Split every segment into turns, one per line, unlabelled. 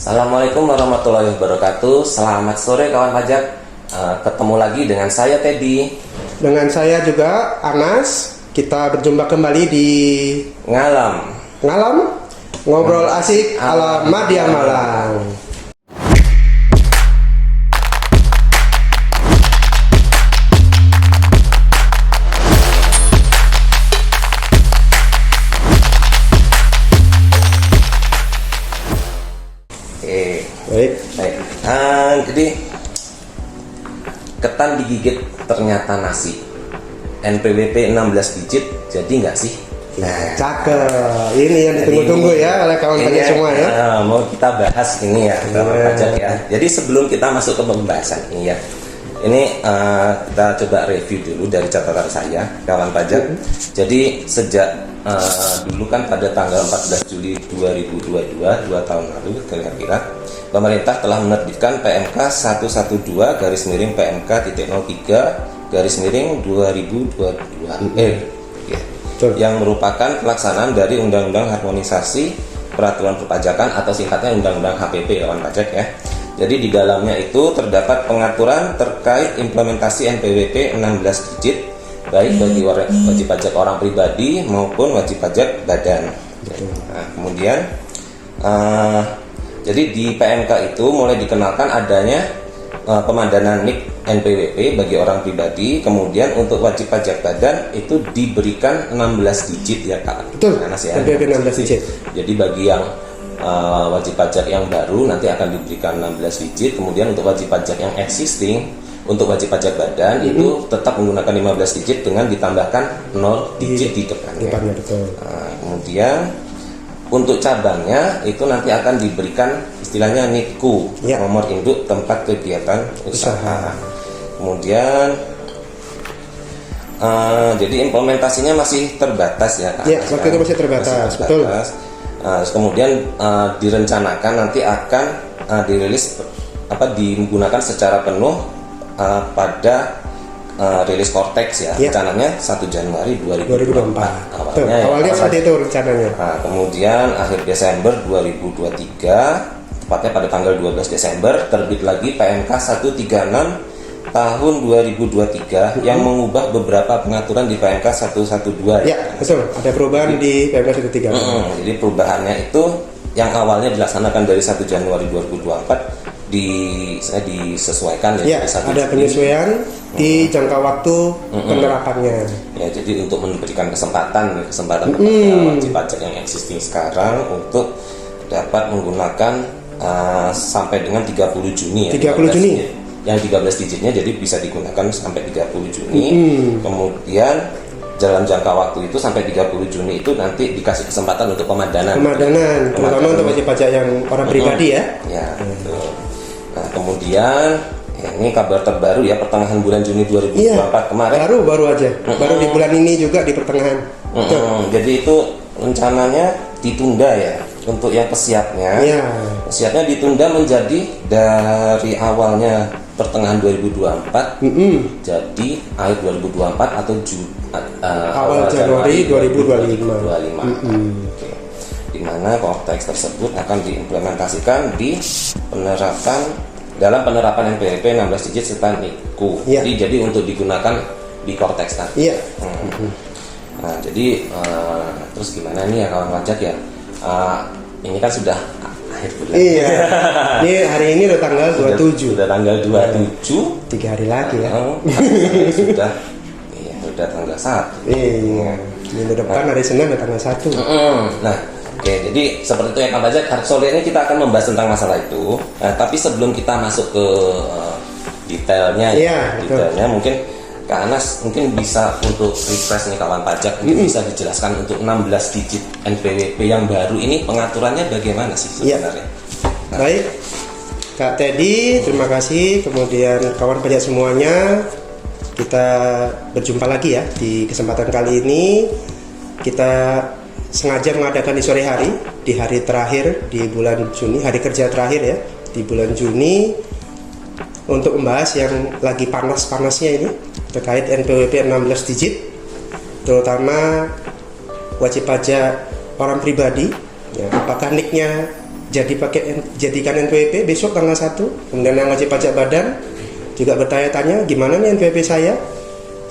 Assalamualaikum warahmatullahi wabarakatuh. Selamat sore kawan pajak. Ketemu lagi dengan saya Teddy.
Dengan saya juga Anas. Kita berjumpa kembali di
Ngalam
Ngobrol Asik ala Madya Malang.
Baik. Jadi ketan digigit ternyata nasi. NPWP 16 digit, jadi nggak sih?
Cakep. Ini yang ditunggu-tunggu ya oleh kawan pajak semua ya.
Mau kita bahas ini ya kawan pajak ya. Jadi sebelum kita masuk ke pembahasan ini ya, ini kita coba review dulu dari catatan saya kawan pajak. Jadi sejak dulu kan pada tanggal 14 Juli 2022, 2 tahun lalu kira-kira, pemerintah telah menerbitkan PMK 112-PMK-03-2022 yang merupakan pelaksanaan dari Undang-Undang Harmonisasi Peraturan Perpajakan atau singkatnya Undang-Undang HPP kawan pajak ya. Jadi di dalamnya itu terdapat pengaturan terkait implementasi NPWP 16 digit baik bagi wajib pajak orang pribadi maupun wajib pajak badan. Nah, kemudian jadi di PMK itu mulai dikenalkan adanya pemandanan NIK NPWP bagi orang pribadi, kemudian untuk wajib pajak badan itu diberikan 16 digit ya Kak.
Betul. NPWP 16 digit. Jadi
bagi yang wajib pajak yang baru nanti akan diberikan 16 digit, kemudian untuk wajib pajak yang existing untuk wajib pajak badan itu tetap menggunakan 15 digit dengan ditambahkan 0 digit di depannya.
Betul.
Kemudian untuk cabangnya itu nanti akan diberikan istilahnya NIKU, nomor induk tempat kegiatan usaha. Kemudian jadi implementasinya masih terbatas ya Kak.
Iya, waktu itu masih terbatas. Betul.
Kemudian direncanakan nanti akan dirilis digunakan secara penuh pada rilis Cortex ya. Rencananya 1 Januari 2024.
Awalnya saat itu rencananya.
Kemudian akhir Desember 2023, tepatnya pada tanggal 12 Desember terbit lagi PMK 136 tahun 2023 yang mengubah beberapa pengaturan di PMK 112.
Ya, betul. Ada perubahan di PMK 136.
Jadi perubahannya itu yang awalnya dilaksanakan dari 1 Januari 2024 disesuaikan
ya, ada penyesuaian di jangka waktu penerapannya.
Ya, jadi untuk memberikan kesempatan kepada wajib pajak yang existing sekarang untuk dapat menggunakan sampai dengan 30 Juni ya.
30 Juni.
Yang 13 digitnya jadi bisa digunakan sampai 30 Juni. Kemudian dalam jangka waktu itu sampai 30 Juni itu nanti dikasih kesempatan untuk pemadanan
terutama untuk wajib pajak yang orang pribadi ya.
Ya, betul. Nah, kemudian ini kabar terbaru ya, pertengahan bulan Juni 2024 kemarin.
Baru aja. Baru di bulan ini juga di pertengahan.
Jadi itu rencananya ditunda ya untuk yang pesiapnya. Pesiapnya ditunda menjadi dari awalnya pertengahan 2024 jadi akhir 2024 atau
awal Januari 2025.
Di mana Cortex tersebut akan diimplementasikan di dalam penerapan NPWP 16 digit serta NIKU. Jadi untuk digunakan di Cortex tadi. Nah, jadi terus gimana nih ya kawan pajak ya? Ini kan sudah akhir bulan.
Ini hari ini udah tanggal 27.
Sudah tanggal 27.
3 hari lagi ya.
Sudah tanggal 1.
Minggu depan hari Senin udah tanggal 1.
Nah, oke, jadi seperti itu ya kawan pajak. Sore ini kita akan membahas tentang masalah itu. Nah, tapi sebelum kita masuk ke detailnya, mungkin Kak Anas mungkin bisa untuk refresh nih kawan pajak, mungkin bisa dijelaskan untuk 16 digit NPWP yang baru ini pengaturannya bagaimana sih sebenarnya?
Baik, Kak Teddy, terima kasih. Kemudian kawan pajak semuanya, kita berjumpa lagi ya di kesempatan kali ini. Kita sengaja mengadakan di sore hari, di hari terakhir di bulan Juni, hari kerja terakhir ya di bulan Juni, untuk membahas yang lagi panas-panasnya ini terkait NPWP 16 digit, terutama wajib pajak orang pribadi ya, apakah NIK-nya jadikan NPWP besok tanggal 1. Kemudian yang wajib pajak badan juga bertanya-tanya gimana nih NPWP saya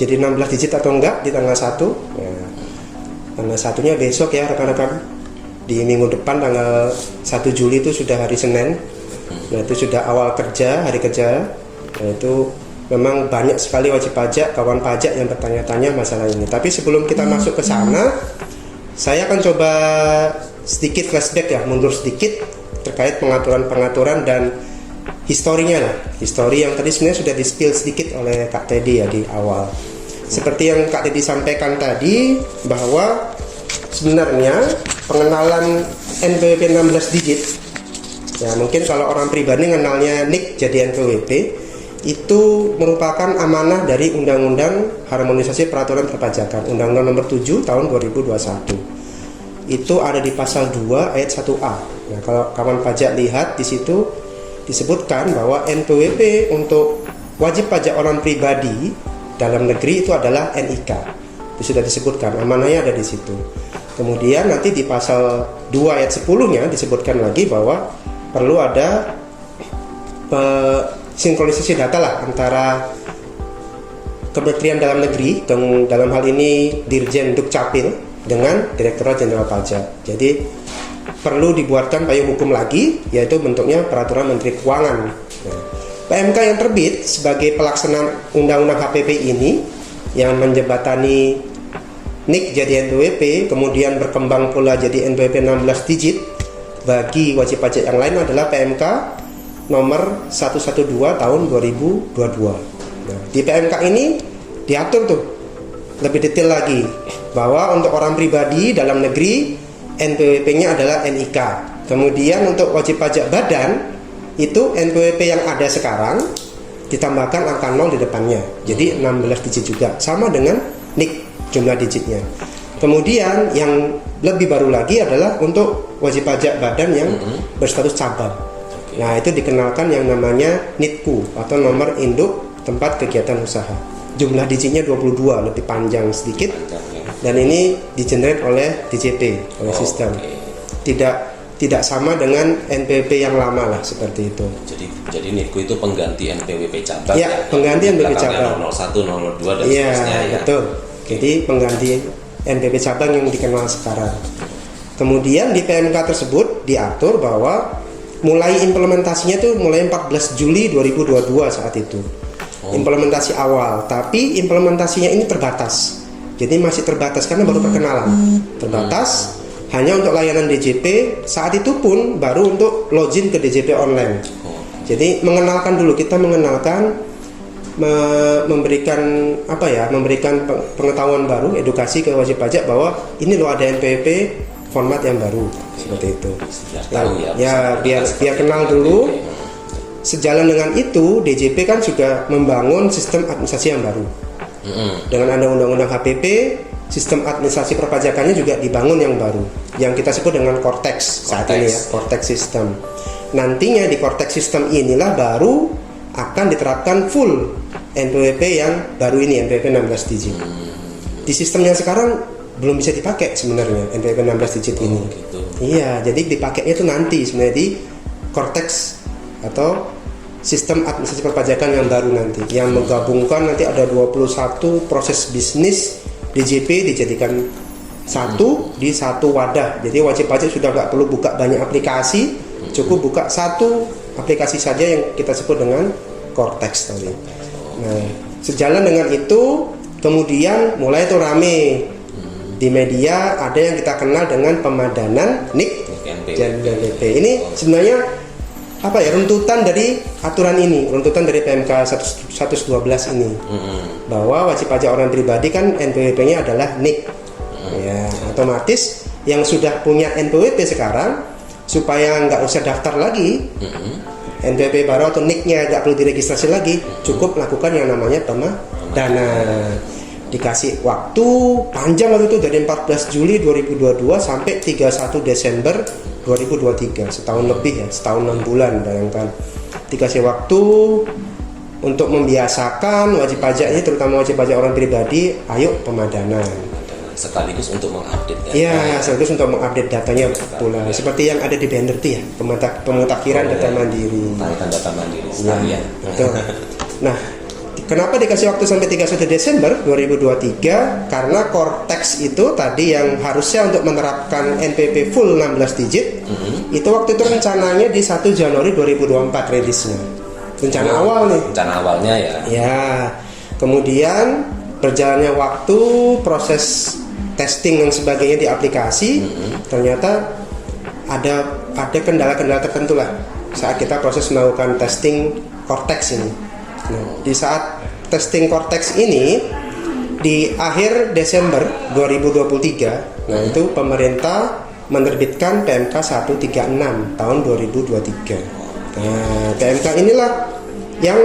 jadi 16 digit atau enggak di tanggal 1. Ya, tanggal 1-nya besok ya rekan-rekan, di minggu depan tanggal 1 Juli itu sudah hari Senin. Nah itu sudah awal kerja, hari kerja. Nah itu memang banyak sekali wajib pajak, kawan pajak yang bertanya-tanya masalah ini. Tapi sebelum kita masuk ke sana, saya akan coba sedikit flashback ya, mundur sedikit terkait pengaturan-pengaturan dan historinya lah. Histori yang tadi sebenarnya sudah di-spill sedikit oleh Kak Teddy ya di awal. Seperti yang Kak Teddy sampaikan tadi, bahwa sebenarnya pengenalan NPWP 16 digit, ya mungkin kalau orang pribadi mengenalnya NIK jadi NPWP, itu merupakan amanah dari Undang-Undang Harmonisasi Peraturan Perpajakan, Undang-Undang Nomor 7 Tahun 2021. Itu ada di pasal 2 ayat 1A. Nah, kalau kawan pajak lihat di situ disebutkan bahwa NPWP untuk wajib pajak orang pribadi dalam negeri itu adalah NIK. Itu sudah disebutkan, amanahnya ada di situ. Kemudian nanti di pasal 2 ayat 10-nya disebutkan lagi bahwa perlu ada sinkronisasi data lah antara Kementerian Dalam Negeri, dalam hal ini Dirjen Dukcapil, dengan Direktorat Jenderal Pajak. Jadi perlu dibuatkan payung hukum lagi, yaitu bentuknya Peraturan Menteri Keuangan. Nah, PMK yang terbit sebagai pelaksana Undang-Undang HPP ini yang menjembatani NIK jadi NPWP, kemudian berkembang pula jadi NPWP 16 digit bagi wajib pajak yang lain adalah PMK nomor 112 tahun 2022. Nah, di PMK ini diatur tuh lebih detail lagi bahwa untuk orang pribadi dalam negeri NPWP-nya adalah NIK. Kemudian untuk wajib pajak badan itu NPWP yang ada sekarang ditambahkan angka 0 di depannya. Jadi 16 digit juga, sama dengan NIK jumlah digitnya. Kemudian yang lebih baru lagi adalah untuk wajib pajak badan yang berstatus cabang. Nah, itu dikenalkan yang namanya NITKU atau nomor induk tempat kegiatan usaha. Jumlah digitnya 22, lebih panjang sedikit. Dan ini di-generate oleh DJP, oleh sistem. Tidak sama dengan NPWP yang lama lah, seperti itu.
Jadi NITKU itu pengganti NPWP cabang.
Ya, pengganti NPWP cabang.
01, 02 dan
iya,
seterusnya ya.
Betul. Jadi pengganti NPWP cabang yang dikenal sekarang. Kemudian di PMK tersebut diatur bahwa mulai implementasinya itu mulai 14 Juli 2022 saat itu. Implementasi awal, tapi implementasinya ini terbatas. Jadi masih terbatas karena baru perkenalan. Terbatas hanya untuk layanan DJP, saat itu pun baru untuk login ke DJP online. Jadi mengenalkan dulu, kita mengenalkan, memberikan pengetahuan baru, edukasi ke wajib pajak bahwa ini loh ada NPWP format yang baru, seperti itu. Biar kenal dulu. Sejalan dengan itu, DJP kan juga membangun sistem administrasi yang baru. Dengan ada undang-undang HPP, sistem administrasi perpajakannya juga dibangun yang baru, yang kita sebut dengan Cortex saat ini ya, Cortex System. Nantinya di Cortex System inilah baru akan diterapkan full NPWP yang baru ini, NPWP 16 digit. Di sistem yang sekarang belum bisa dipakai sebenarnya NPWP 16 digit ini.
Gitu.
Iya, jadi dipakainya itu nanti sebenarnya di Cortex atau sistem administrasi perpajakan yang baru nanti, yang menggabungkan nanti ada 21 proses bisnis DJP dijadikan satu di satu wadah. Jadi wajib pajak sudah nggak perlu buka banyak aplikasi, cukup buka satu aplikasi saja yang kita sebut dengan Cortex tadi. Nah, sejalan dengan itu kemudian mulai itu rame di media, ada yang kita kenal dengan pemadanan NIK dan NPWP. Ini sebenarnya runtutan dari aturan ini, runtutan dari PMK 112 ini, bahwa wajib pajak orang pribadi kan NPWP-nya adalah NIK. Ya, otomatis yang sudah punya NPWP sekarang supaya nggak usah daftar lagi NPWP baru atau NIK-nya nggak perlu diregistrasi lagi, cukup lakukan yang namanya pemadanan. Dikasih waktu panjang waktu itu dari 14 Juli 2022 sampai 31 Desember 2023, setahun lebih ya, setahun 6 bulan. Bayangkan dikasih waktu untuk membiasakan wajib pajak ini, terutama wajib pajak orang pribadi, ayo pemadanan.
sekaligus untuk mengupdate data.
Iya, sekaligus untuk mengupdate datanya pula. Seperti yang ada di banner itu ya, pemutakhiran data mandiri.
Tarikan data mandiri sekalian.
Betul. Nah, kenapa dikasih waktu sampai 31 Desember 2023? Karena Cortex itu tadi yang harusnya untuk menerapkan NPWP full 16 digit, itu waktu itu rencananya di 1 Januari 2024 rilisnya. Rencana awal nih.
Rencana awalnya ya.
Ya, kemudian berjalannya waktu, proses testing dan sebagainya di aplikasi, ternyata ada kendala-kendala tertentu lah saat kita proses melakukan testing Cortex ini. Nah, di saat testing Cortex ini di akhir Desember 2023, nah itu pemerintah menerbitkan PMK 136 tahun 2023. Nah, PMK inilah yang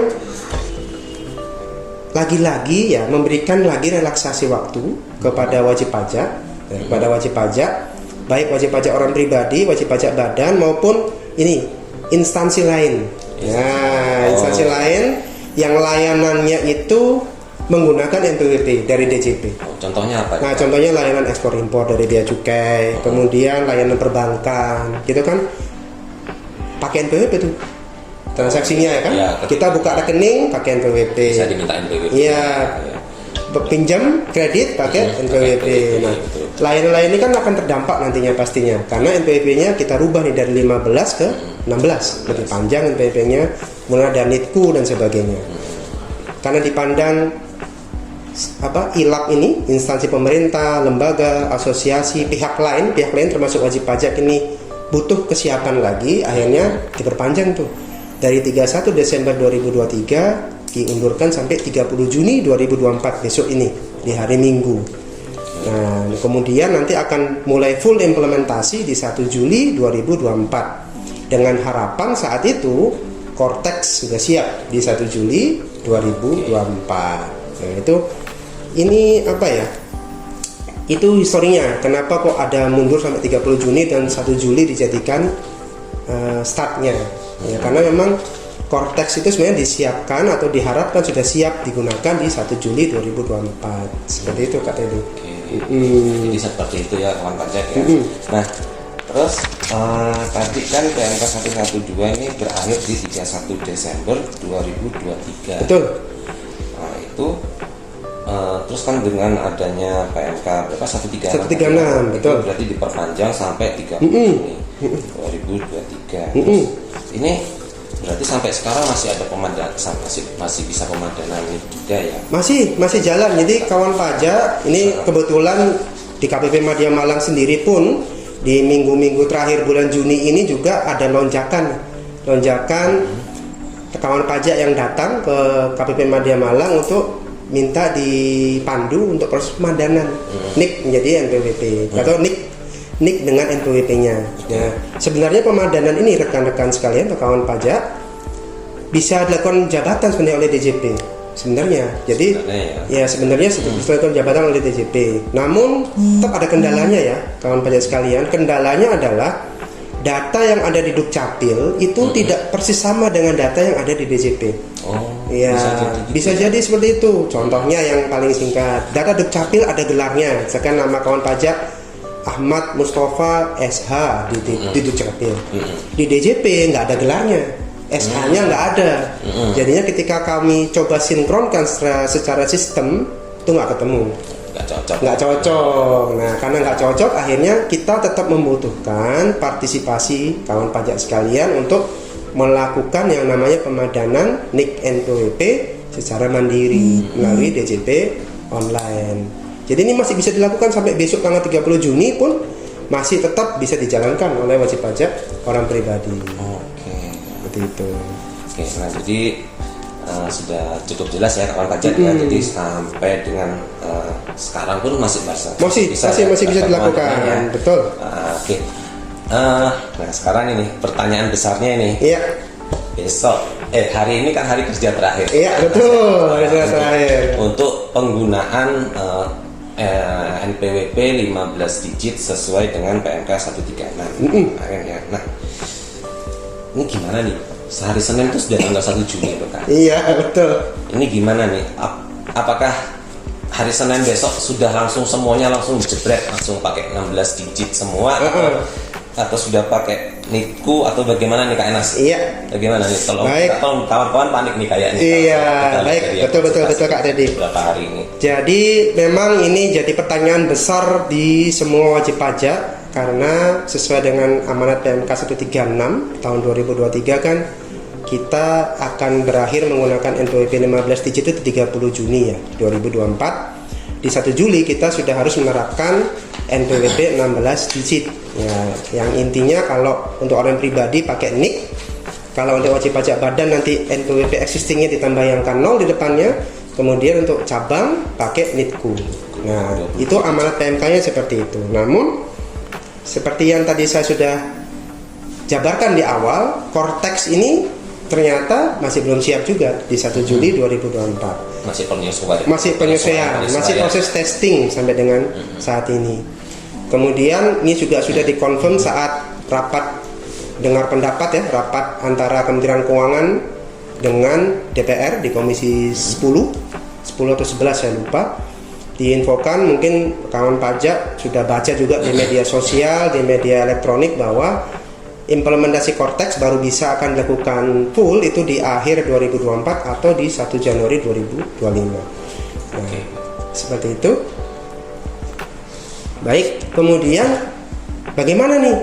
lagi-lagi ya memberikan lagi relaksasi waktu kepada wajib pajak, kepada wajib pajak, baik wajib pajak orang pribadi, wajib pajak badan maupun ini instansi lain. Nah, instansi lain yang layanannya itu menggunakan NPWP dari DJP.
Contohnya apa?
Nah, contohnya layanan ekspor impor dari bea cukai, kemudian layanan perbankan, gitu kan pakai NPWP tuh transaksinya ya kan.
Ya,
kita buka rekening pakai NPWP.
Bisa diminta NPWP.
Iya. Pinjam kredit pakai NPWP. Nah, lain-lain ini kan akan terdampak nantinya pastinya karena NPWP-nya kita rubah nih dari 15 ke 16, lebih panjang NPWP-nya, mulai ada NITKU dan sebagainya. Karena dipandang ILAP ini, instansi pemerintah, lembaga, asosiasi, pihak lain termasuk wajib pajak ini butuh kesiapan lagi, akhirnya diperpanjang tuh dari 31 Desember 2023 diundurkan sampai 30 Juni 2024 besok ini di hari Minggu. Nah, kemudian nanti akan mulai full implementasi di 1 Juli 2024 dengan harapan saat itu Cortex sudah siap di 1 Juli 2024. Nah, itu ini apa ya? Itu historinya. Kenapa kok ada mundur sampai 30 Juni dan 1 Juli dijadikan startnya? Ya, karena memang Cortex itu sebenarnya disiapkan atau diharapkan sudah siap digunakan di 1 Juli 2024. Seperti itu Kak Teddy.
Jadi seperti itu ya kawan pajak ya. Nah, terus tadi kan PMK 112 ini berakhir di 31 Desember 2023.
Betul.
Nah, itu terus kan dengan adanya PMK berapa 136
betul.
Berarti diperpanjang sampai 30 Juni 2023. Terus ini berarti sampai sekarang masih ada pemadanan, masih bisa pemadanan ini juga ya?
Masih jalan. Jadi kawan pajak ini kebetulan di KPP Madya Malang sendiri pun di minggu-minggu terakhir bulan Juni ini juga ada lonjakan kawan pajak yang datang ke KPP Madya Malang untuk minta dipandu untuk proses pemadanan NIK menjadi NPWP atau NIK dengan NPWP-nya. Nah, sebenarnya pemadanan ini rekan-rekan sekalian atau kawan pajak bisa dilakukan jabatan sebenarnya oleh DJP. Sebenarnya, jadi sebenarnya bisa dilakukan jabatan oleh DJP. Namun tetap ada kendalanya ya, kawan pajak sekalian. Kendalanya adalah data yang ada di Dukcapil itu tidak persis sama dengan data yang ada di DJP. Ya, bisa jadi seperti itu. Contohnya yang paling singkat, data Dukcapil ada gelarnya. Misalkan nama kawan pajak Ahmad Mustafa SH di Dukcapil. Di DJP nggak ada gelarnya, SH-nya nggak ada. Jadinya ketika kami coba sinkronkan secara sistem itu nggak ketemu, nggak cocok. Nah, karena nggak cocok, akhirnya kita tetap membutuhkan partisipasi kawan pajak sekalian untuk melakukan yang namanya pemadanan NIK NPWP secara mandiri melalui DJP online. Jadi ini masih bisa dilakukan sampai besok tanggal 30 Juni pun masih tetap bisa dijalankan oleh wajib pajak orang pribadi. Seperti itu.
Nah jadi sudah cukup jelas ya kawan pajak ya. Jadi sampai dengan sekarang pun masih
bisa dilakukan. Ya. Betul.
Nah sekarang ini pertanyaan besarnya ini.
Iya.
Besok hari ini kan hari kerja terakhir.
Iya betul, hari kerja terakhir.
Untuk penggunaan NPWP 15 digit sesuai dengan PMK 136. Nah, ini gimana nih? Sehari Senin itu sudah tanggal 1 Juni loh kan?
Iya betul.
Ini gimana nih? Apakah hari Senin besok sudah langsung semuanya langsung jebret, langsung pakai 16 digit semua, atau sudah pakai NIKU atau bagaimana nih Kak Enas?
Iya.
Bagaimana nih?
Baik.
Tolong kawan-kawan panik nih kayaknya.
Iya, baik, betul Kak Teddy.
Beberapa hari ini.
Jadi memang ini jadi pertanyaan besar di semua wajib pajak karena sesuai dengan amanat PMK 136 tahun 2023 kan kita akan berakhir menggunakan NPWP 15 digit itu 30 Juni ya 2024. Di 1 Juli kita sudah harus menerapkan NPWP 16 digit. Ya, yang intinya kalau untuk orang pribadi pakai NIK, kalau untuk wajib pajak badan nanti NPWP existingnya ditambah yang kan 0 di depannya, kemudian untuk cabang pakai NITKU. Nah, itu amanat PMK-nya seperti itu. Namun seperti yang tadi saya sudah jabarkan di awal, Cortex ini ternyata masih belum siap juga di 1 Juli 2024.
Masih penyesuaian.
Masih proses testing sampai dengan saat ini. Kemudian ini juga sudah dikonfirm saat rapat dengar pendapat ya, rapat antara Kementerian Keuangan dengan DPR di Komisi 10 atau 11 saya lupa. Diinfokan, mungkin kawan pajak sudah baca juga di media sosial, di media elektronik bahwa implementasi Cortex baru bisa akan dilakukan full itu di akhir 2024 atau di 1 Januari 2025. Nah, seperti itu. Baik, kemudian bagaimana nih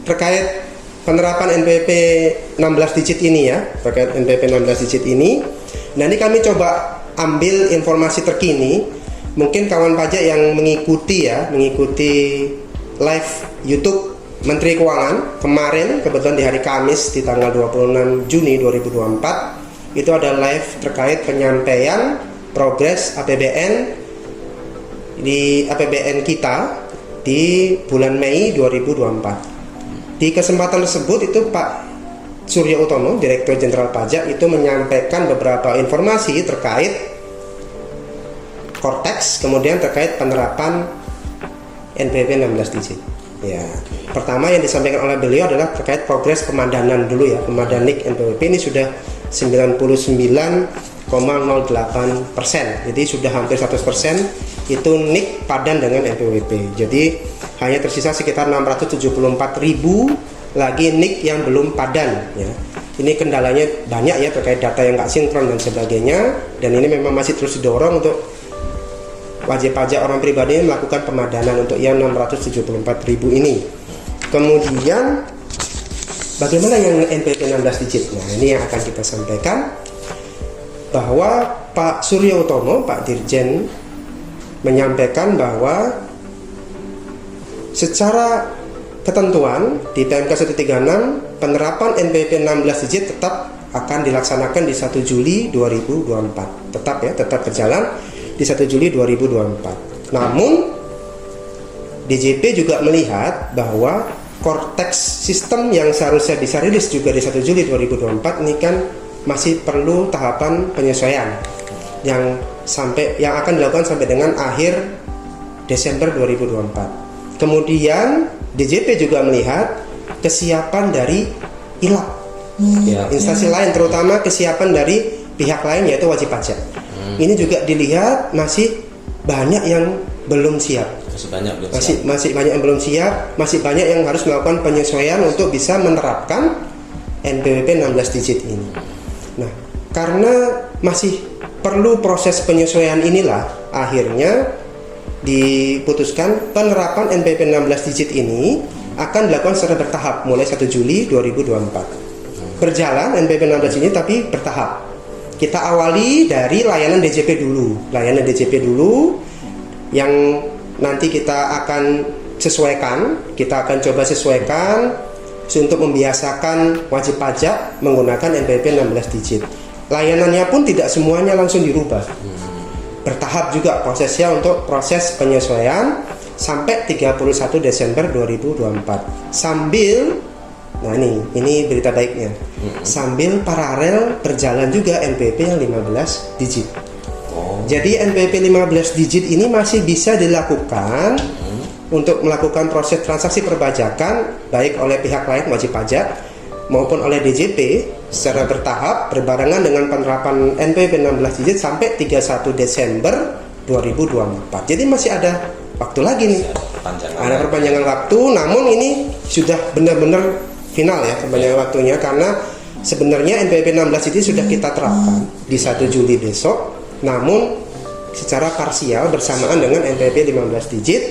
terkait penerapan NPWP 16 digit ini ya, terkait NPWP 16 digit ini. Nah, ini kami coba ambil informasi terkini. Mungkin kawan pajak yang mengikuti live YouTube Menteri Keuangan kemarin, kebetulan di hari Kamis di tanggal 26 Juni 2024 itu ada live terkait penyampaian progres APBN di APBN kita di bulan Mei 2024. Di kesempatan tersebut itu Pak Surya Utomo, Direktur Jenderal Pajak itu menyampaikan beberapa informasi terkait Cortex, kemudian terkait penerapan NPWP 16 digit. Ya, pertama yang disampaikan oleh beliau adalah terkait progres pemadanan dulu ya. Pemadanik NPWP ini sudah 99,08%. Jadi sudah hampir 100% itu NIK padan dengan NPWP. Jadi hanya tersisa sekitar 674.000 lagi NIK yang belum padan ya. Ini kendalanya banyak ya terkait data yang nggak sinkron dan sebagainya, dan ini memang masih terus didorong untuk wajib pajak orang pribadi melakukan pemadanan untuk yang 674.000 ini. Kemudian bagaimana yang NPWP 16 digit? Nah, ini yang akan kita sampaikan bahwa Pak Surya Utomo, Pak Dirjen menyampaikan bahwa secara ketentuan di PMK 136 penerapan NPWP 16 digit tetap akan dilaksanakan di 1 Juli 2024. Tetap berjalan di 1 Juli 2024. Namun DJP juga melihat bahwa Cortex sistem yang seharusnya bisa rilis juga di 1 Juli 2024 ini kan masih perlu tahapan penyesuaian yang akan dilakukan sampai dengan akhir Desember 2024. Kemudian DJP juga melihat kesiapan dari ILAP, instansi lain, terutama kesiapan dari pihak lain yaitu wajib pajak. Ini juga dilihat masih banyak yang belum siap. Masih banyak yang belum siap, masih banyak yang harus melakukan penyesuaian untuk bisa menerapkan NPWP 16 digit ini. Nah, karena masih perlu proses penyesuaian inilah akhirnya diputuskan penerapan NPWP 16 digit ini akan dilakukan secara bertahap mulai 1 Juli 2024. Berjalan NPWP 16 ini tapi bertahap. Kita awali dari layanan DJP dulu. Layanan DJP dulu yang nanti kita akan coba sesuaikan untuk membiasakan wajib pajak menggunakan NPWP 16 digit. Layanannya pun tidak semuanya langsung dirubah. Bertahap juga prosesnya untuk proses penyesuaian sampai 31 Desember 2024. Sambil ini berita baiknya. Sambil paralel berjalan juga NPWP yang 15 digit. Jadi NPWP 15 digit ini masih bisa dilakukan untuk melakukan proses transaksi perpajakan baik oleh pihak lain wajib pajak maupun oleh DJP secara bertahap berbarengan dengan penerapan NPWP 16 digit sampai 31 Desember 2024. Jadi masih ada waktu lagi nih. Ada perpanjangan waktu, namun ini sudah benar-benar final ya perpanjangan waktunya, karena sebenarnya NPWP 16 ini sudah kita terapkan di 1 Juli besok, namun secara parsial bersamaan dengan NPWP 15 digit.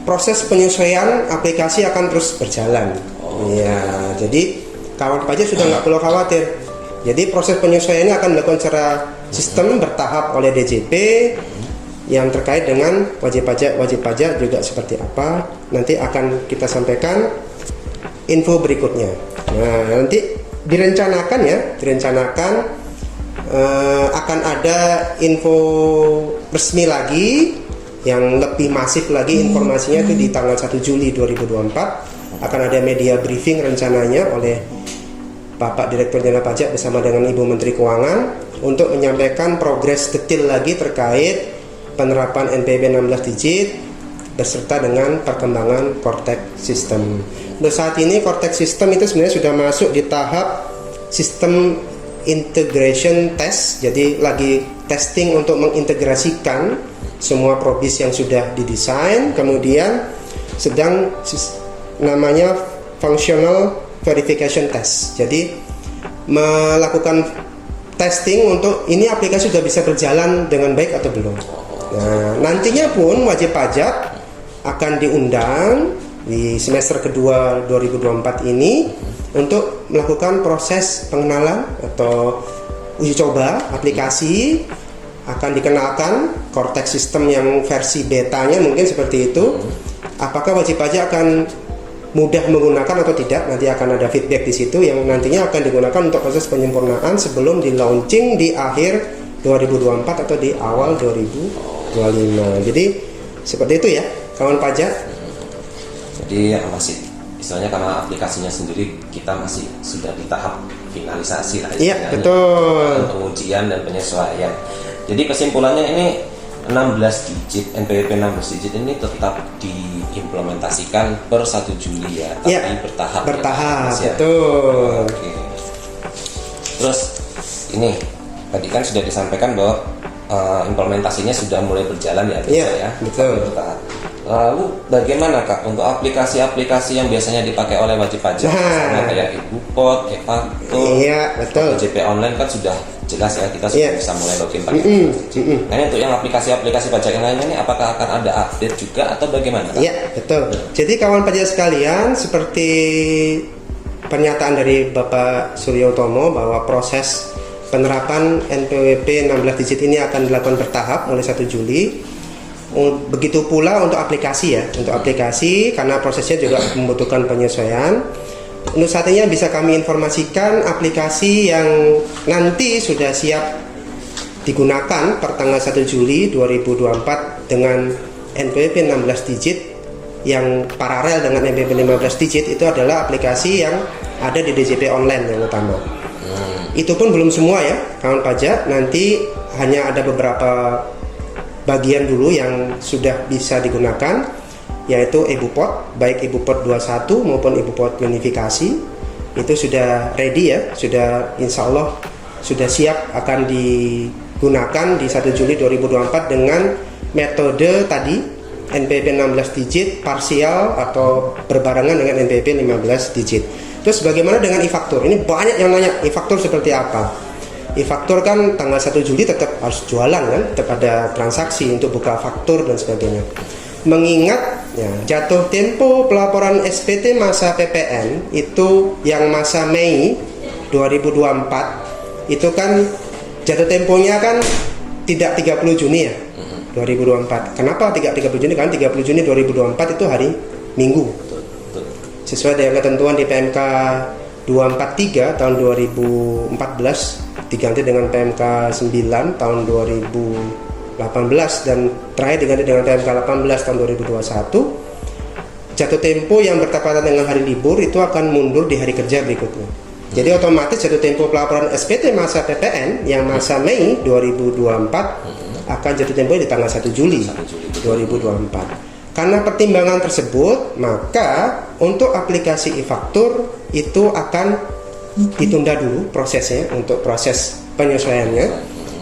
Proses penyesuaian aplikasi akan terus berjalan. Ya, jadi kawan pajak sudah nggak perlu khawatir. Jadi proses penyesuaiannya akan dilakukan secara sistem bertahap oleh DJP. Yang terkait dengan wajib pajak juga seperti apa, nanti akan kita sampaikan info berikutnya. Nah, nanti direncanakan akan ada info resmi lagi yang lebih masif lagi informasinya itu di tanggal 1 Juli 2024. Akan ada media briefing rencananya oleh Bapak Direktur Jenderal Pajak bersama dengan Ibu Menteri Keuangan untuk menyampaikan progres detail lagi terkait penerapan NPWP 16 digit beserta dengan perkembangan Cortex System. Untuk saat ini Cortex System itu sebenarnya sudah masuk di tahap sistem integration test, jadi lagi testing untuk mengintegrasikan semua probis yang sudah didesain, kemudian sedang namanya functional verification test, jadi melakukan testing untuk ini aplikasi sudah bisa berjalan dengan baik atau belum. Nah, nantinya pun wajib pajak akan diundang di semester kedua 2024 ini untuk melakukan proses pengenalan atau uji coba aplikasi. Akan dikenalkan Cortex System yang versi betanya mungkin seperti itu. Apakah wajib pajak akan mudah menggunakan atau tidak, nanti akan ada feedback di situ yang nantinya akan digunakan untuk proses penyempurnaan sebelum di launching di akhir 2024 atau di awal 2025. Jadi seperti itu ya kawan pajak.
Jadi masih istilahnya karena aplikasinya sendiri kita masih sudah di tahap finalisasi lah.
Iya betul.
Pengujian dan penyesuaian. Jadi kesimpulannya ini 16 digit NPWP 16 digit ini tetap diimplementasikan per 1 Juli ya, tapi
ya,
bertahap.
Bertahap,
ya,
betul.
Oke. Terus ini tadi kan sudah disampaikan bahwa implementasinya sudah mulai berjalan ya,
ya. Betul.
Lalu bagaimana Kak untuk aplikasi-aplikasi yang biasanya dipakai oleh wajib pajak, misalnya kayak Ibupot, e-faktur, DJP online kan sudah jelas ya, kita sudah bisa mulai login pakai. Nah, ini untuk yang aplikasi-aplikasi pajak yang lainnya ini apakah akan ada update juga atau bagaimana?
Iya betul. Jadi kawan pajak sekalian, seperti pernyataan dari Bapak Suryo Utomo bahwa proses penerapan NPWP 16 digit ini akan dilakukan bertahap mulai 1 Juli. Begitu pula untuk aplikasi ya, untuk aplikasi karena prosesnya juga membutuhkan penyesuaian. Untuk saat ini bisa kami informasikan aplikasi yang nanti sudah siap digunakan per tanggal 1 Juli 2024 dengan NPWP 16 digit yang paralel dengan NPWP 15 digit itu adalah aplikasi yang ada di DJP online yang utama. Itu pun belum semua ya kawan pajak, nanti hanya ada beberapa bagian dulu yang sudah bisa digunakan, yaitu Ibupot, baik Ibupot 21 maupun Ibupot unifikasi itu sudah ready ya, sudah insya Allah sudah siap akan digunakan di 1 Juli 2024 dengan metode tadi NPWP 16 digit parsial atau berbarengan dengan NPWP 15 digit. Terus bagaimana dengan e-faktur? Ini banyak yang nanya e-faktur seperti apa. E-faktur kan tanggal 1 Juli tetap harus jualan kan, tetap ada transaksi untuk buka faktur dan sebagainya. Mengingat ya, jatuh tempo pelaporan SPT masa PPN itu yang masa Mei 2024 itu kan jatuh temponya kan tidak 30 Juni ya 2024. Kenapa tidak 30 Juni? Kan 30 Juni 2024 itu hari Minggu. Sesuai dengan ketentuan di PMK 243 tahun 2014 diganti dengan PMK 9 tahun 2018 dan terakhir diganti dengan PMK 18 tahun 2021. Jatuh tempo yang bertepatan dengan hari libur itu akan mundur di hari kerja berikutnya. Jadi otomatis jatuh tempo pelaporan SPT masa PPN yang masa Mei 2024 akan jatuh tempo di tanggal 1 Juli 2024. Karena pertimbangan tersebut, maka untuk aplikasi e-faktur itu akan ditunda dulu prosesnya untuk proses penyesuaiannya.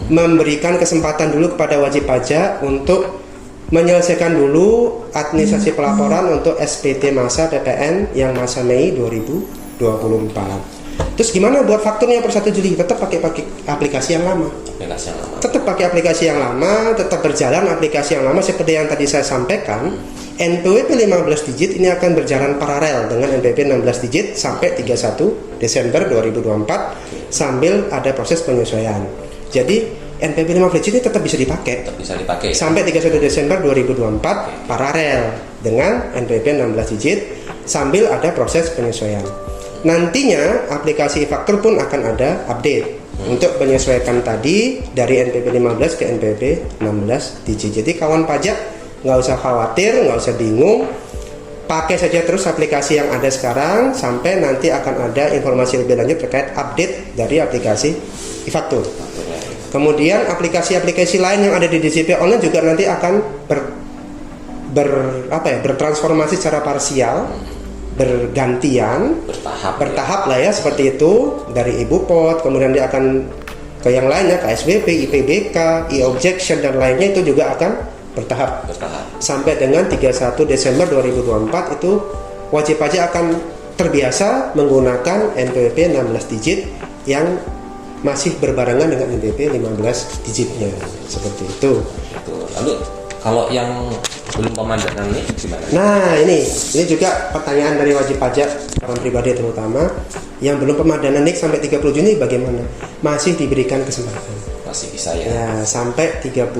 memberikan kesempatan dulu kepada wajib pajak untuk menyelesaikan dulu administrasi pelaporan untuk SPT masa PPN yang masa Mei 2024. Terus gimana buat fakturnya per 1 Juli? Tetap pakai aplikasi yang lama. Tetap pakai aplikasi yang lama, tetap berjalan aplikasi yang lama seperti yang tadi saya sampaikan. NPWP 15 digit ini akan berjalan paralel dengan NPWP 16 digit sampai 31 Desember 2024 sambil ada proses penyesuaian. Jadi NPWP 15 digit ini tetap bisa dipakai. Sampai 31 Desember 2024 paralel dengan NPWP 16 digit sambil ada proses penyesuaian. Nantinya aplikasi faktur pun akan ada update untuk menyesuaikan tadi dari NPWP 15 ke NPWP 16 digit. Jadi kawan pajak nggak usah khawatir, nggak usah bingung, pakai saja terus aplikasi yang ada sekarang sampai nanti akan ada informasi lebih lanjut terkait update dari aplikasi e-faktur. Kemudian aplikasi-aplikasi lain yang ada di DJP Online juga nanti akan bertransformasi secara parsial, bergantian, bertahap lah ya, seperti itu, dari iBupot, kemudian dia akan ke yang lainnya, KSBP, IPBK, e-objection dan lainnya, itu juga akan bertahap. Sampai dengan 31 Desember 2024 itu wajib pajak akan terbiasa menggunakan NPWP 16 digit yang masih berbarengan dengan NPWP 15 digitnya, seperti itu.
Lalu kalau yang belum pemadanan ini gimana?
Nah ini juga pertanyaan dari wajib pajak orang pribadi terutama yang belum pemadanan NIK sampai 30 Juni bagaimana? Masih diberikan kesempatan.
Masih bisa ya? Ya,
sampai 31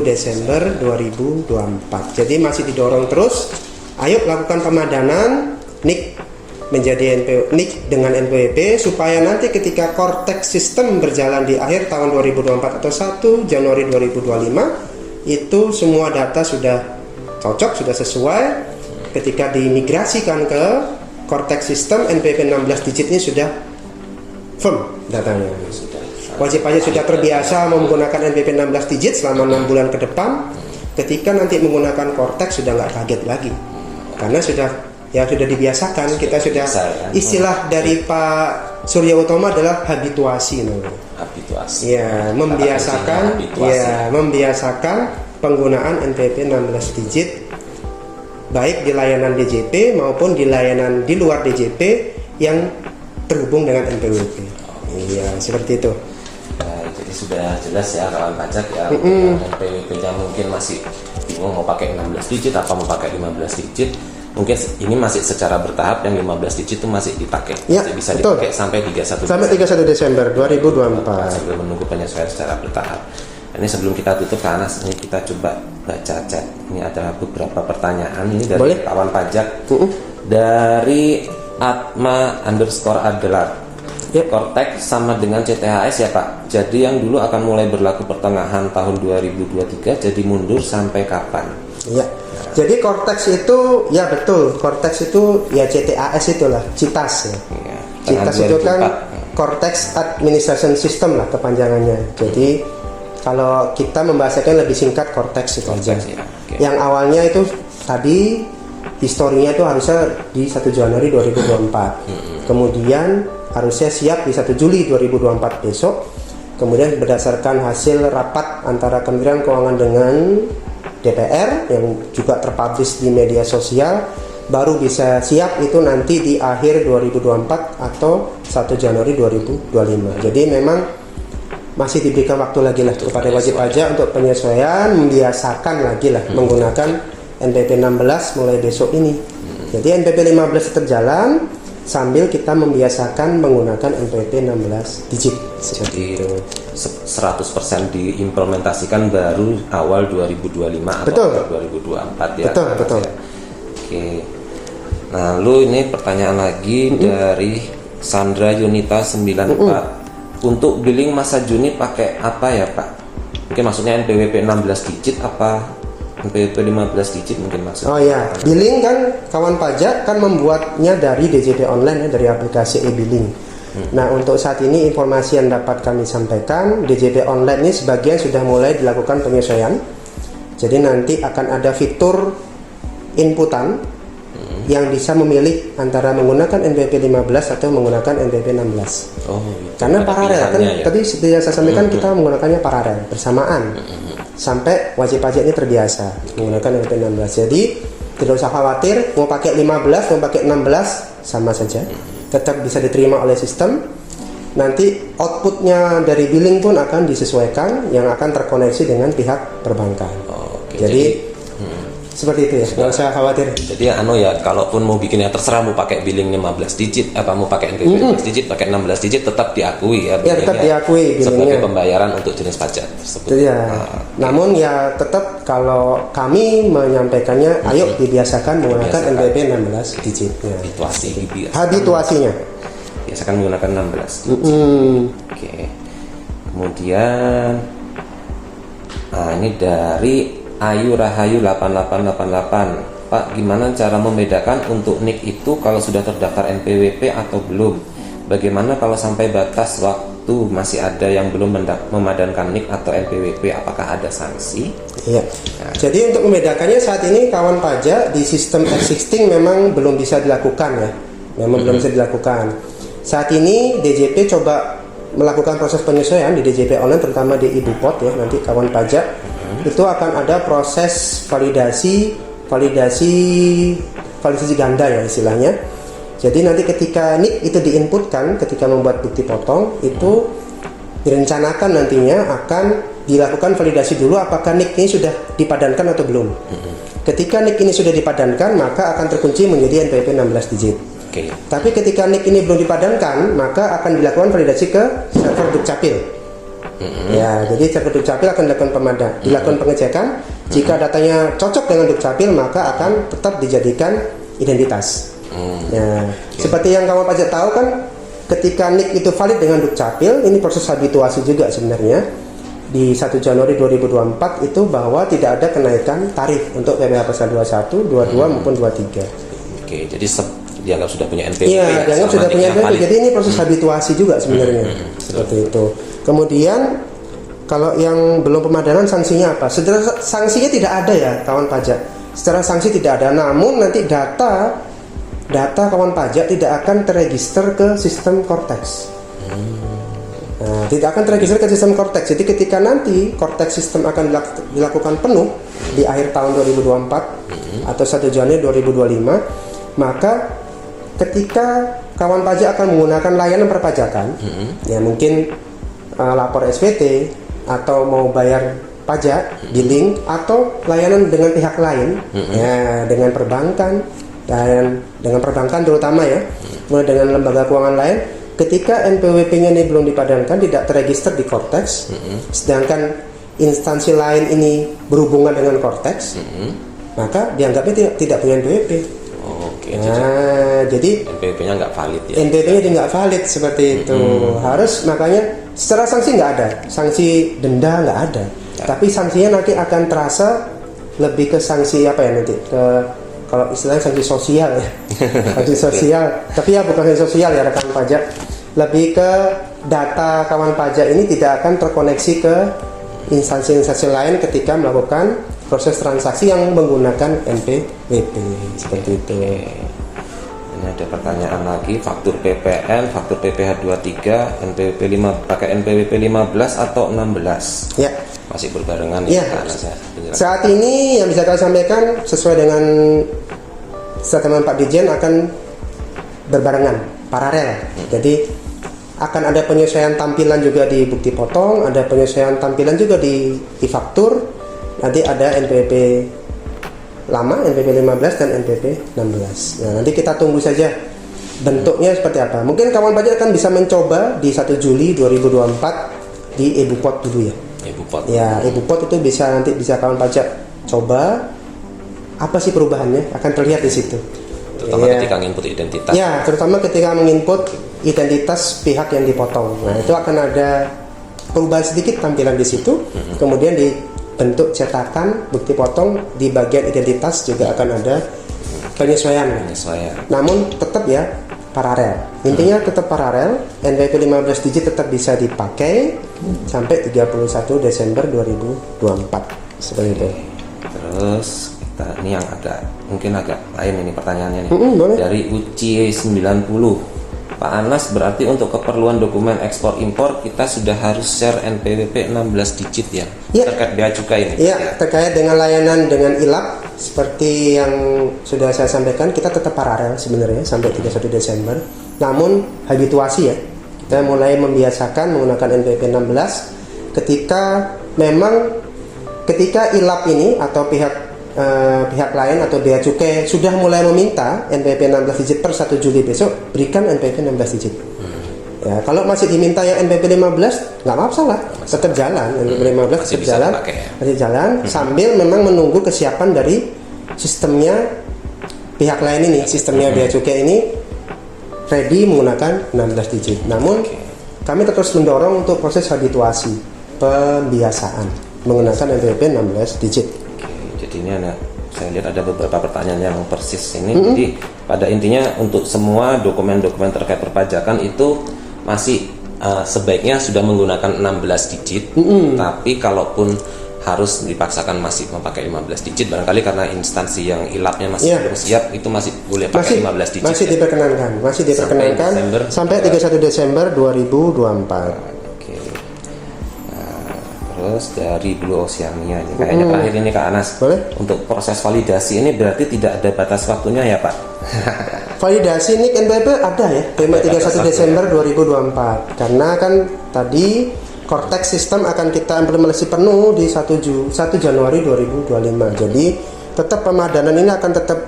Desember 2024. Jadi masih didorong terus. Ayo lakukan pemadanan NIK menjadi NIK dengan NPWP supaya nanti ketika Cortex sistem berjalan di akhir tahun 2024 atau 1 Januari 2025 itu semua data sudah cocok, sudah sesuai. Ketika dimigrasikan ke Cortex sistem, NPWP 16 digit ini sudah firm datanya. Wajib pajak sudah terbiasa menggunakan NPWP 16 digit selama 6 bulan ke depan. Ketika nanti menggunakan Cortex sudah nggak kaget lagi, karena sudah dibiasakan. Kita sudah istilah dari Pak Surya Utomo adalah habituasi namanya. Ya, membiasakan penggunaan NPWP 16 digit baik di layanan DJP maupun di layanan di luar DJP yang terhubung dengan NPWP. Iya, seperti itu.
Jadi sudah jelas ya kawan pajak ya. NPWP-nya mungkin masih bingung mau pakai 16 digit apa mau pakai 15 digit. Mungkin ini masih secara bertahap, yang 15 digit itu masih dipakai.
Ya,
bisa
betul.
Dipakai sampai 31
Desember 2024.
Sambil menunggu penyesuaian secara bertahap. Ini sebelum kita tutup Kak Anas, ini kita coba baca chat. Ini ada beberapa pertanyaan ini dari kawan pajak. Dari Atma_Adelar. Cortex sama dengan CTHS ya Pak. Jadi yang dulu akan mulai berlaku pertengahan tahun 2023, jadi mundur sampai kapan?
Ya. Jadi Cortex itu ya betul. Cortex itu ya CTAS itulah, CITAS ya. CITAS itu kan Cortex Administration System lah kepanjangannya. Jadi kalau kita membahasakan lebih singkat Cortex itu aja. Ya. Yang awalnya itu tadi historinya itu harusnya di 1 Januari 2024. Kemudian harusnya siap di 1 Juli 2024 besok. Kemudian berdasarkan hasil rapat antara Kementerian Keuangan dengan DPR yang juga terpublish di media sosial, baru bisa siap itu nanti di akhir 2024 atau 1 Januari 2025. Jadi memang masih diberikan waktu lagi lah kepada wajib pajak untuk penyesuaian, membiasakan lagi lah menggunakan NPWP 16 mulai besok ini. Jadi NPWP 15 tetap jalan sambil kita membiasakan menggunakan NPWP 16 digit.
Jadi 100% diimplementasikan baru awal 2025 atau awal 2024 ya.
Betul.
Oke. Lalu ini pertanyaan lagi dari Sandra Yunita 94. Untuk billing masa Juni pakai apa ya Pak? Mungkin maksudnya NPWP 16 digit apa NPWP 15 digit mungkin maksudnya.
Oh ya, billing kan kawan pajak kan membuatnya dari DJP Online ya, dari aplikasi e-billing. Nah untuk saat ini informasi yang dapat kami sampaikan, DJP Online ini sebagian sudah mulai dilakukan penyesuaian. Jadi nanti akan ada fitur inputan yang bisa memilih antara menggunakan NPWP 15 atau menggunakan NPWP 16.
Oh, gitu.
Karena
Ada
paralel kan,
pilihannya ya?
tadi seperti yang saya sampaikan kita menggunakannya paralel bersamaan sampai wajib pajak ini terbiasa menggunakan NPWP 16. Jadi tidak usah khawatir mau pakai 15 mau pakai 16 sama saja, tetap bisa diterima oleh sistem. Nanti outputnya dari billing pun akan disesuaikan yang akan terkoneksi dengan pihak perbankan.
Oh, oke.
Jadi seperti itu ya, nggak usah khawatir.
Jadi ya, kalaupun mau bikin yang terserah, mau pakai billing 15 digit, apa mau pakai NPWP 15 digit, pakai 16 digit, tetap diakui ya.
Ya tetap diakui
sebagai
billingnya.
pembayaran untuk jenis pajak tersebut.
Ya. Namun ya tetap kalau kami menyampaikannya, ayo dibiasakan menggunakan NPWP 16 digitnya. Habituasinya.
Biasakan menggunakan 16. Oke. Kemudian ini dari Ayu Rahayu 8888. Pak, gimana cara membedakan untuk NIK itu kalau sudah terdaftar NPWP atau belum? Bagaimana kalau sampai batas waktu masih ada yang belum memadankan NIK atau NPWP? Apakah ada sanksi?
Iya. Jadi untuk membedakannya saat ini kawan pajak di sistem existing memang belum bisa dilakukan ya. Memang belum bisa dilakukan. Saat ini DJP coba melakukan proses penyesuaian di DJP online, terutama di Ibupot ya. Nanti kawan pajak itu akan ada proses validasi ganda ya istilahnya. Jadi nanti ketika NIK itu diinputkan ketika membuat bukti potong, itu direncanakan nantinya akan dilakukan validasi dulu apakah NIK ini sudah dipadankan atau belum. Ketika NIK ini sudah dipadankan, maka akan terkunci menjadi NPWP 16 digit. Tapi ketika NIK ini belum dipadankan, maka akan dilakukan validasi ke server Dukcapil. Ya, jadi server Dukcapil akan dilakukan pengecekan. Jika datanya cocok dengan Dukcapil, maka akan tetap dijadikan identitas. Ya, seperti yang kawan pajak tahu kan, ketika NIK itu valid dengan Dukcapil, ini proses habituasi juga sebenarnya. Di 1 Januari 2024 itu bahwa tidak ada kenaikan tarif untuk PPh pasal 21, 22 maupun 23.
Oke, jadi dianggap sudah punya NPWP.
Iya, dianggap sudah punya NPWP. Jadi ini proses habituasi juga sebenarnya. Seperti itu. Kemudian kalau yang belum pemadanan sanksinya apa? Secara sanksinya tidak ada ya kawan pajak. Secara sanksi tidak ada. Namun nanti data kawan pajak tidak akan terregister ke sistem Cortex. Nah, tidak akan terregister ke sistem Cortex. Jadi ketika nanti Cortex sistem akan dilakukan penuh di akhir tahun 2024 atau 1 Januari 2025, maka ketika kawan pajak akan menggunakan layanan perpajakan, ya mungkin lapor SPT atau mau bayar pajak, billing atau layanan dengan pihak lain, ya dengan perbankan dan dengan perbankan terutama ya, kemudian dengan lembaga keuangan lain, ketika NPWP-nya ini belum dipadankan, tidak terregister di Cortex, sedangkan instansi lain ini berhubungan dengan Cortex, maka dianggapnya tidak punya NPWP. Nah, jadi
NPWP-nya nggak valid ya.
NPWP-nya nggak valid seperti itu. Harus makanya secara sanksi nggak ada, sanksi denda nggak ada. Tapi sanksinya nanti akan terasa lebih ke sanksi apa ya nanti? Kalau istilahnya sanksi sosial ya, sanksi sosial. Tapi ya bukan sanksi sosial ya rekan pajak. Lebih ke data kawan pajak ini tidak akan terkoneksi ke instansi-instansi lain ketika melakukan proses transaksi yang menggunakan NPWP seperti itu.
Ini ada pertanyaan lagi, faktur PPN, faktur PPh 23, NPWP 5 pakai NPWP 15 atau 16?
Ya.
Masih berbarengan
ya. Saat ini yang bisa kami sampaikan sesuai dengan statement Pak Dirjen akan berbarengan, paralel. Jadi akan ada penyesuaian tampilan juga di bukti potong, ada penyesuaian tampilan juga di faktur. Nanti ada NPWP lama, NPWP 15 dan NPWP 16. Nah, nanti kita tunggu saja bentuknya seperti apa. Mungkin kawan pajak akan bisa mencoba di 1 Juli 2024 di Ibupot dulu ya.
Ibupot.
Ya, Ibupot itu nanti bisa kawan pajak coba apa sih perubahannya, akan terlihat di situ.
Terutama ketika menginput identitas.
Ya, terutama ketika menginput identitas pihak yang dipotong. Nah, itu akan ada perubahan sedikit tampilan di situ. Kemudian di bentuk cetakan bukti potong di bagian identitas juga akan ada penyesuaian. Namun tetap ya paralel. Intinya tetap paralel. NPWP 15 digit tetap bisa dipakai sampai 31 Desember 2024 seperti itu.
Terus Ini yang mungkin agak lain ini pertanyaannya nih.
Boleh.
Dari Uci 90. Pak Anas, berarti untuk keperluan dokumen ekspor impor kita sudah harus share NPWP 16 digit ya?
Ya.
Terkait bea cukai ini?
Ya, terkait dengan layanan dengan ILAP seperti yang sudah saya sampaikan, kita tetap paralel sebenarnya sampai 31 Desember. Namun habituasi ya, kita mulai membiasakan menggunakan NPWP 16 ketika ILAP ini atau pihak lain atau bea cukai sudah mulai meminta NPWP 16 digit per 1 Juli besok, berikan NPWP 16 digit. Ya, kalau masih diminta yang NPWP 15, nggak masalah, tetap jalan. NPWP 15 tetap jalan, masih jalan sambil memang menunggu kesiapan dari sistemnya pihak lain ini, sistemnya bea cukai ini ready menggunakan 16 digit. Namun kami terus mendorong untuk proses habituasi, pembiasaan menggunakan NPWP 16 digit.
Jadi ini saya lihat ada beberapa pertanyaan yang persis ini. Jadi pada intinya untuk semua dokumen-dokumen terkait perpajakan itu masih sebaiknya sudah menggunakan 16 digit. Tapi kalaupun harus dipaksakan masih memakai 15 digit, barangkali karena instansi yang ILAP-nya masih belum siap, itu masih boleh pakai 15 digit.
Masih diperkenankan sampai 31 Desember 2024.
Terus dari Blue Oceania ini kayaknya terakhir ini Kak Anas.
Boleh?
Untuk proses validasi ini berarti tidak ada batas waktunya ya Pak?
Validasi ini NPWP ada ya, 31 Desember 2024. Karena kan tadi Cortex sistem akan kita implementasi penuh di 1 Januari 2025. Jadi tetap pemadanan ini akan tetap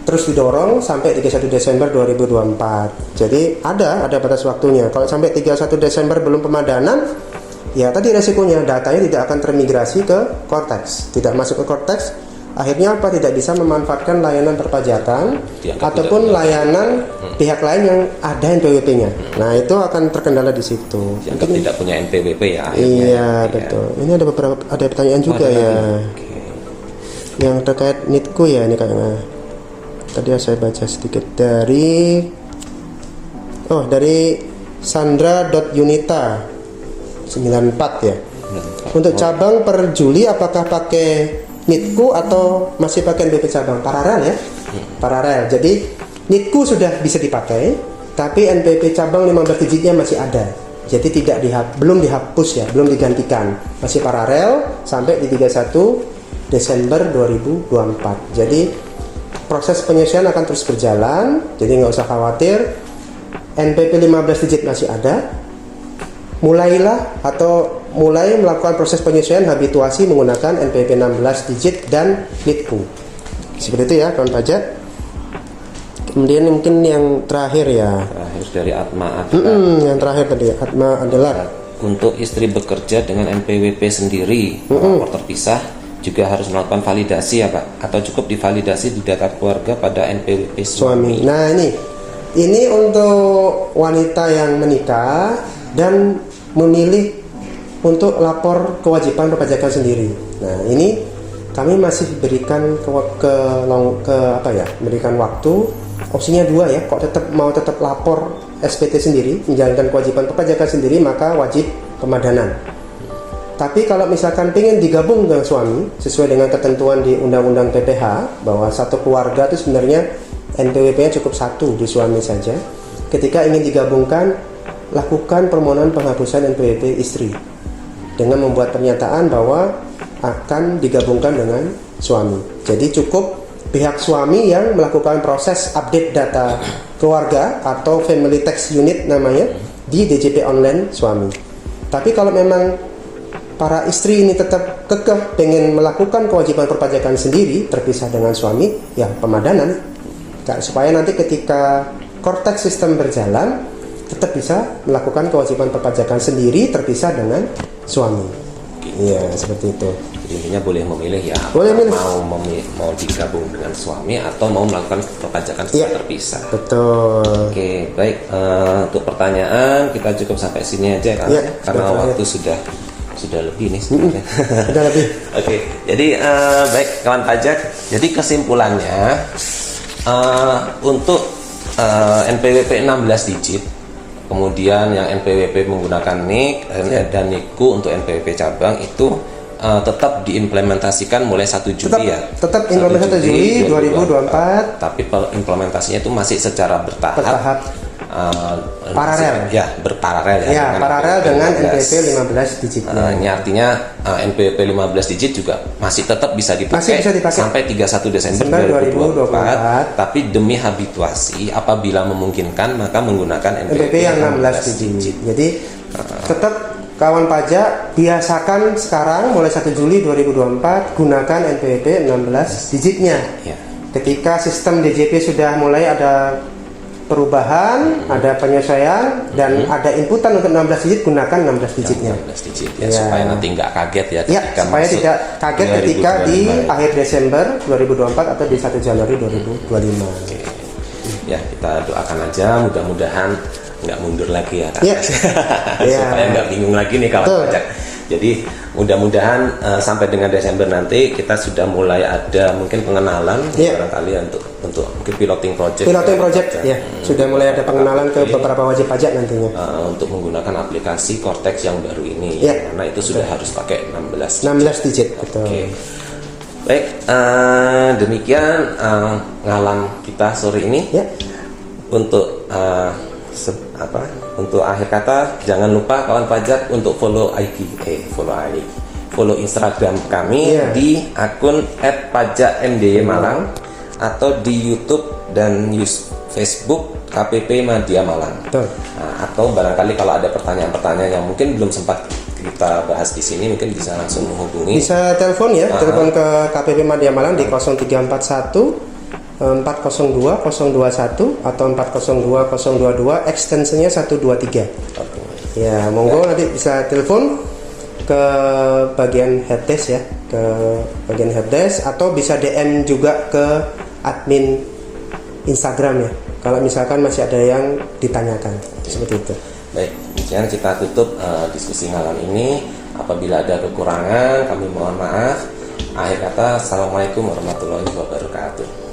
terus didorong sampai 31 Desember 2024. Jadi ada batas waktunya. Kalau sampai 31 Desember belum pemadanan, ya tadi resikonya datanya tidak akan termigrasi ke Cortex, tidak masuk ke Cortex. Akhirnya apa? Tidak bisa memanfaatkan layanan perpajakan ataupun layanan pihak lain yang ada NPWP-nya. Nah itu akan terkendala di situ.
Dianggap tidak punya NPWP ya.
Iya betul. Ini ada pertanyaan juga ya. Yang terkait NITKU ya ini kayaknya. Tadi saya baca sedikit dari Sandra.Yunita 94 ya. Untuk cabang per Juli apakah pakai NITKU atau masih pakai NPWP cabang? Paralel ya. Paralel. Jadi NITKU sudah bisa dipakai, tapi NPWP cabang 15 digitnya masih ada. Jadi belum dihapus ya, belum digantikan. Masih paralel sampai di 31 Desember 2024. Jadi proses penyesuaian akan terus berjalan, jadi nggak usah khawatir. NPWP 15 digit masih ada. Mulai melakukan proses penyesuaian habituasi menggunakan NPWP 16 digit dan NITKU. Seperti itu ya kawan pajak. Kemudian mungkin yang terakhir ya.
Terakhir dari Atma
yang terakhir tadi Atma adalah
untuk istri bekerja dengan NPWP sendiri, lapor terpisah juga harus melakukan validasi ya Pak? Atau cukup divalidasi di data keluarga pada NPWP suami?
Nah ini untuk wanita yang menikah dan memilih untuk lapor kewajiban perpajakan sendiri. Nah ini kami masih berikan berikan waktu. Opsinya 2 ya. Kok tetap lapor SPT sendiri, menjalankan kewajiban perpajakan sendiri, maka wajib pemadanan. Tapi kalau misalkan ingin digabung dengan suami sesuai dengan ketentuan di Undang-Undang PPH bahwa satu keluarga itu sebenarnya NPWP-nya cukup 1 di suami saja. Ketika ingin digabungkan, lakukan permohonan penghapusan NPWP istri dengan membuat pernyataan bahwa akan digabungkan dengan suami. Jadi cukup pihak suami yang melakukan proses update data keluarga atau family tax unit namanya di DJP online suami. Tapi kalau memang para istri ini tetap kekeh pengen melakukan kewajiban perpajakan sendiri terpisah dengan suami, ya pemadanan supaya nanti ketika Cortex sistem berjalan tetap bisa melakukan kewajiban perpajakan sendiri terpisah dengan suami. Iya, seperti itu.
Jadi intinya boleh memilih ya.
Boleh milih.
Mau digabung dengan suami atau mau melakukan perpajakan secara terpisah.
Betul.
Oke, baik. Untuk pertanyaan kita cukup sampai sini aja kan?
Ya,
karena waktu sudah lebih nih sebenarnya.
Sudah lebih.
Oke. Jadi baik kawan pajak. Jadi kesimpulannya untuk NPWP 16 digit. Kemudian yang NPWP menggunakan NIK dan NIKU untuk NPWP cabang itu tetap diimplementasikan mulai 1 Juli
tetap,
ya.
tetap implementasi 1 Juli 2024.
Tapi implementasinya itu masih secara bertahap.
Paralel.
Ya, berparalel
Ya, paralel dengan NPWP 15 digit.
Ini artinya NPWP 15 digit juga masih tetap bisa dipakai, sampai 31 Desember 2024. Tapi demi habituasi, apabila memungkinkan maka menggunakan NPWP
yang 16 digit. Jadi tetap kawan pajak biasakan sekarang mulai 1 Juli 2024 gunakan NPWP 16 digitnya.
Ya.
Ketika sistem DJP sudah mulai ada perubahan, ada penyesuaian, dan ada inputan untuk 16 digit, gunakan 16 digitnya.
16 digit ya, supaya nanti nggak kaget ya.
Ya, supaya tidak kaget ketika di akhir Desember 2024 atau di 1 Januari 2025.
Oke. Ya, kita doakan aja mudah-mudahan nggak mundur lagi ya, Kak. Supaya nggak bingung lagi nih kawan pajak. Jadi mudah-mudahan sampai dengan Desember nanti kita sudah mulai ada mungkin pengenalan barangkali untuk mungkin piloting project.
Ya, sudah mulai ada pengenalan ke beberapa wajib pajak nantinya.
Untuk menggunakan aplikasi Cortex yang baru ini, karena itu sudah harus pakai
16 digit. Betul.
Okay. Baik, demikian ngalam kita sore ini. Untuk untuk akhir kata, jangan lupa kawan pajak untuk follow follow Instagram kami di akun @pajakmdy_malang atau di YouTube dan Facebook KPP Madya Malang. Atau barangkali kalau ada pertanyaan-pertanyaan yang mungkin belum sempat kita bahas di sini, mungkin bisa langsung menghubungi.
Bisa telepon ya, telepon ke KPP Madya Malang di 0341 402 021 atau 402 022, ekstensinya 123. Ya, monggo nanti bisa telepon ke bagian helpdesk ya, ke bagian helpdesk, atau bisa DM juga ke admin Instagram ya, kalau misalkan masih ada yang ditanyakan. Seperti itu.
Baik, demikian kita tutup diskusi malam ini. Apabila ada kekurangan, kami mohon maaf. Akhir kata, assalamualaikum warahmatullahi wabarakatuh.